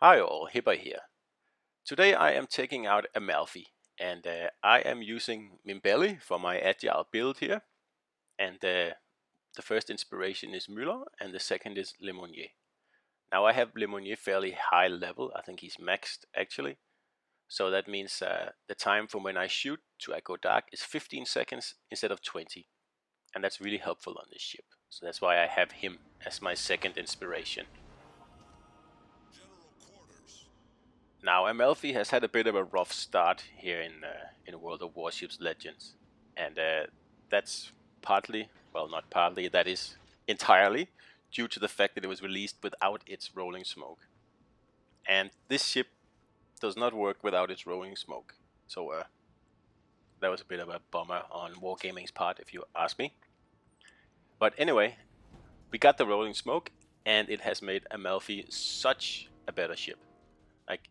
Hi all, Hipper here. Today I am taking out Amalfi and I am using Mimbelli for my agile build here. And the first inspiration is Müller and the second is Lemonnier. Now I have Lemonnier fairly high level, I think he's maxed actually. So that means the time from when I shoot to I go dark is 15 seconds instead of 20. And that's really helpful on this ship. So that's why I have him as my second inspiration. Now, Amalfi has had a bit of a rough start here in World of Warships Legends, and that's partly, well, not partly, that is entirely due to the fact that it was released without its rolling smoke, and this ship does not work without its rolling smoke. So that was a bit of a bummer on Wargaming's part, if you ask me. But anyway, we got the rolling smoke, and it has made Amalfi such a better ship. Like,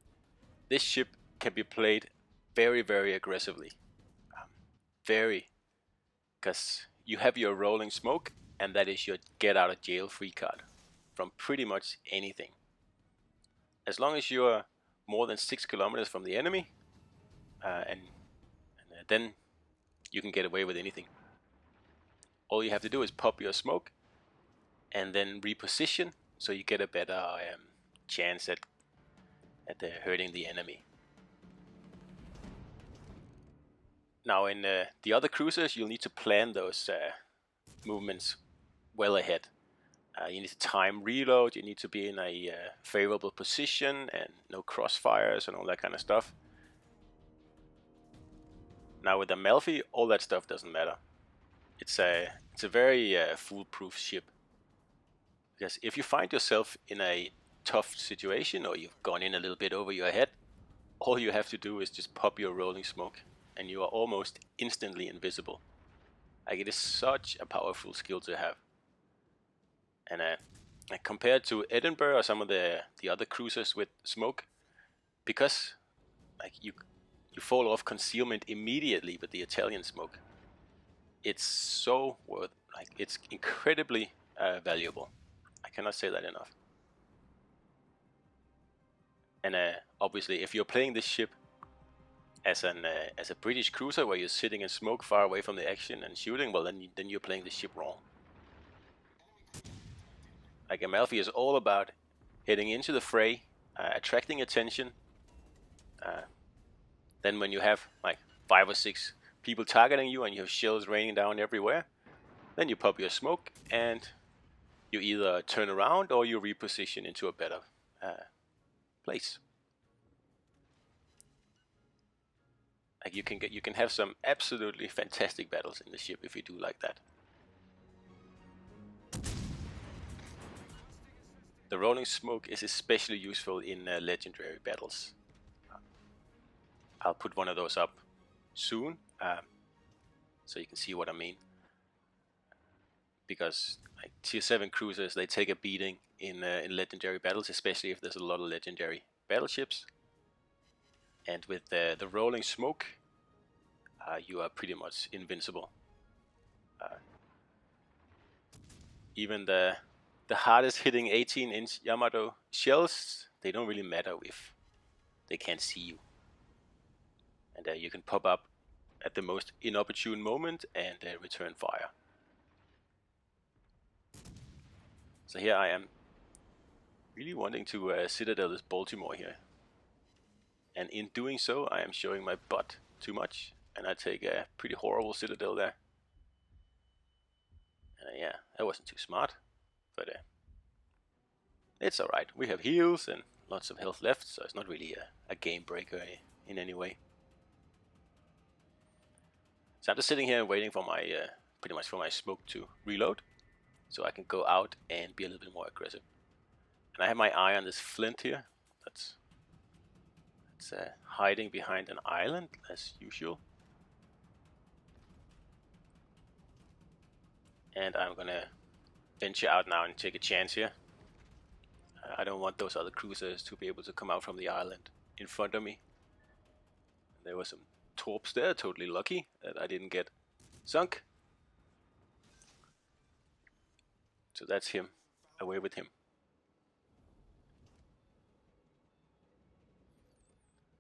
this ship can be played very, very aggressively. Very. Because you have your rolling smoke, and that is your get out of jail free card from pretty much anything. As long as you're more than 6 kilometers from the enemy, and then you can get away with anything. All you have to do is pop your smoke and then reposition so you get a better chance at hurting the enemy. Now in the other cruisers, you'll need to plan those movements well ahead. You need to time reload, you need to be in a favorable position and no crossfires and all that kind of stuff. Now with Amalfi, all that stuff doesn't matter. It's a very foolproof ship. Because if you find yourself in a tough situation or you've gone in a little bit over your head, all you have to do is just pop your rolling smoke and you are almost instantly invisible. Like, it is such a powerful skill to have. And compared to Edinburgh or some of the other cruisers with smoke, because like you fall off concealment immediately with the Italian smoke, it's so worth, like, it's incredibly valuable. I cannot say that enough. And obviously, if you're playing this ship as a British cruiser where you're sitting in smoke far away from the action and shooting, well, then you're playing the ship wrong. Like, Amalfi is all about heading into the fray, attracting attention. Then when you have like 5 or 6 people targeting you and you have shells raining down everywhere, then you pop your smoke and you either turn around or you reposition into a better place. Like, you can have some absolutely fantastic battles in the ship if you do like that. The rolling smoke is especially useful in legendary battles. I'll put one of those up soon, so you can see what I mean. Because like tier 7 cruisers, they take a beating in legendary battles, especially if there's a lot of legendary battleships. And with the rolling smoke, you are pretty much invincible. Even the hardest hitting 18-inch Yamato shells, they don't really matter if they can't see you. And you can pop up at the most inopportune moment and return fire. So here I am, really wanting to Citadel this Baltimore here. And in doing so, I am showing my butt too much, and I take a pretty horrible Citadel there. Yeah, that wasn't too smart, but it's alright. We have heals and lots of health left, so it's not really a game breaker in any way. So I'm just sitting here waiting for my pretty much for my smoke to reload, so I can go out and be a little bit more aggressive. And I have my eye on this flint here. That's hiding behind an island as usual. And I'm gonna venture out now and take a chance here. I don't want those other cruisers to be able to come out from the island in front of me. There were some torps there, totally lucky that I didn't get sunk. So that's him. Away with him.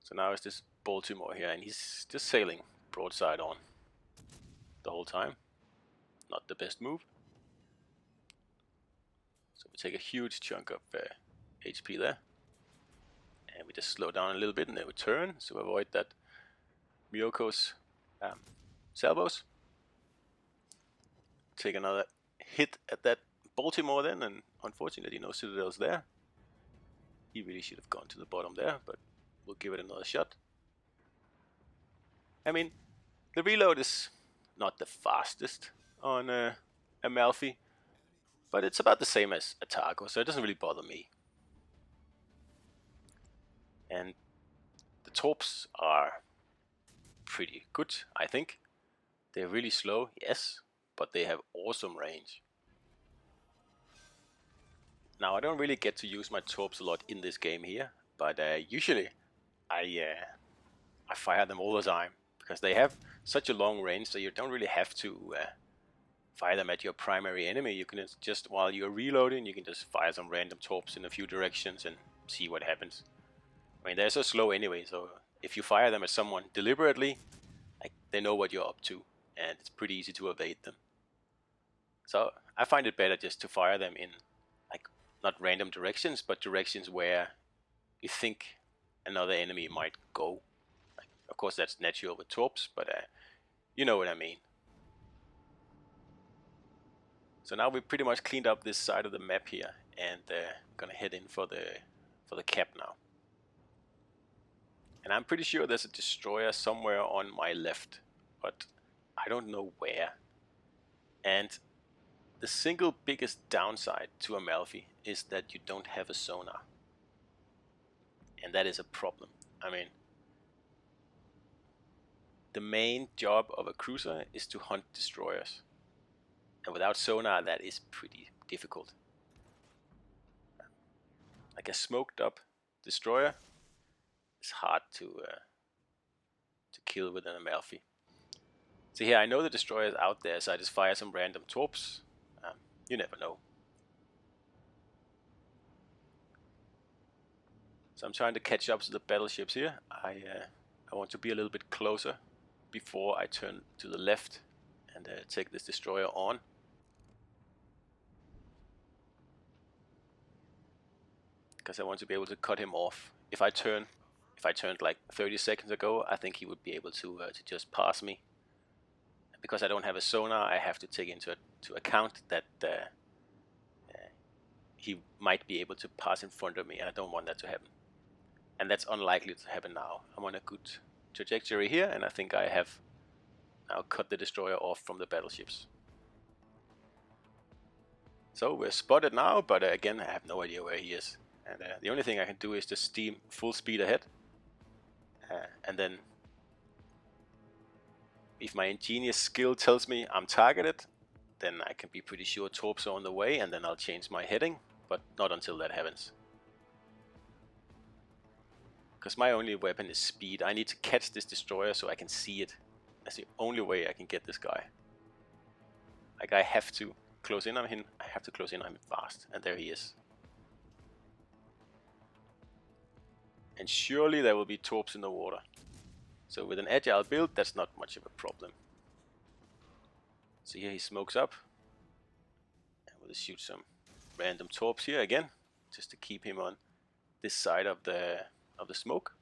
So now it's this Baltimore here, and he's just sailing broadside on the whole time. Not the best move. So we take a huge chunk of HP there. And we just slow down a little bit and then we turn, so avoid that Miyoko's salvos. Take another hit at that Baltimore then, and unfortunately no citadels there. He really should have gone to the bottom there, but we'll give it another shot. I mean, the reload is not the fastest on Amalfi, but it's about the same as Atago, so it doesn't really bother me. And the torps are pretty good, I think. They're really slow, yes, but they have awesome range. Now, I don't really get to use my torps a lot in this game here, but usually I fire them all the time because they have such a long range, so you don't really have to fire them at your primary enemy. You can just, while you're reloading, you can just fire some random torps in a few directions and see what happens. I mean, they're so slow anyway, so if you fire them at someone deliberately, like, they know what you're up to, and it's pretty easy to evade them. So I find it better just to fire them in, like, not random directions, but directions where you think another enemy might go. Like, of course, that's natural with torps, but you know what I mean. So now we pretty much cleaned up this side of the map here, and gonna head in for the cap now. And I'm pretty sure there's a destroyer somewhere on my left, but I don't know where. And the single biggest downside to Amalfi is that you don't have a sonar. And that is a problem. I mean, the main job of a cruiser is to hunt destroyers. And without sonar, that is pretty difficult. Like a smoked up destroyer is hard to kill with an Amalfi. So here, I know the destroyer is out there, so I just fire some random torps. You never know. So I'm trying to catch up to the battleships here. I want to be a little bit closer before I turn to the left and take this destroyer on. Because I want to be able to cut him off. If I turned like 30 seconds ago, I think he would be able to just pass me. Because I don't have a sonar, I have to take into account that he might be able to pass in front of me, and I don't want that to happen. And that's unlikely to happen now. I'm on a good trajectory here, and I think I have now cut the destroyer off from the battleships. So we're spotted now, but again, I have no idea where he is. And the only thing I can do is just steam full speed ahead. And then, if my ingenious skill tells me I'm targeted, then I can be pretty sure torps are on the way, and then I'll change my heading, but not until that happens. Because my only weapon is speed. I need to catch this destroyer so I can see it. That's the only way I can get this guy. Like, I have to close in on him. I have to close in on him fast. And there he is. And surely there will be torps in the water. So with an agile build, that's not much of a problem. So here he smokes up. And we'll just shoot some random torps here again, just to keep him on this side of the smoke.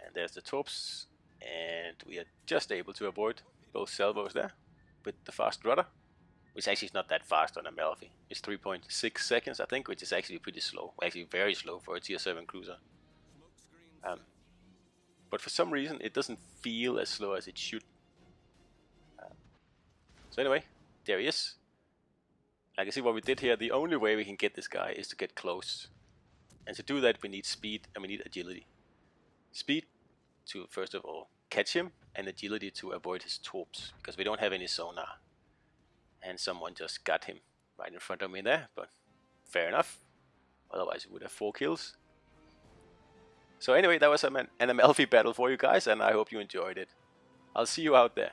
And there's the torps, and we are just able to avoid both salvos there with the fast rudder, which actually is not that fast on Amalfi. It's 3.6 seconds, I think, which is actually pretty slow. Actually very slow for a tier 7 cruiser. But for some reason, it doesn't feel as slow as it should. So anyway, there he is. Like I see what we did here, the only way we can get this guy is to get close. And to do that, we need speed and we need agility. Speed to, first of all, catch him, and agility to avoid his torps, because we don't have any sonar. And someone just got him right in front of me there, but fair enough. Otherwise, we would have 4 kills. So anyway, that was an Amalfi battle for you guys, and I hope you enjoyed it. I'll see you out there.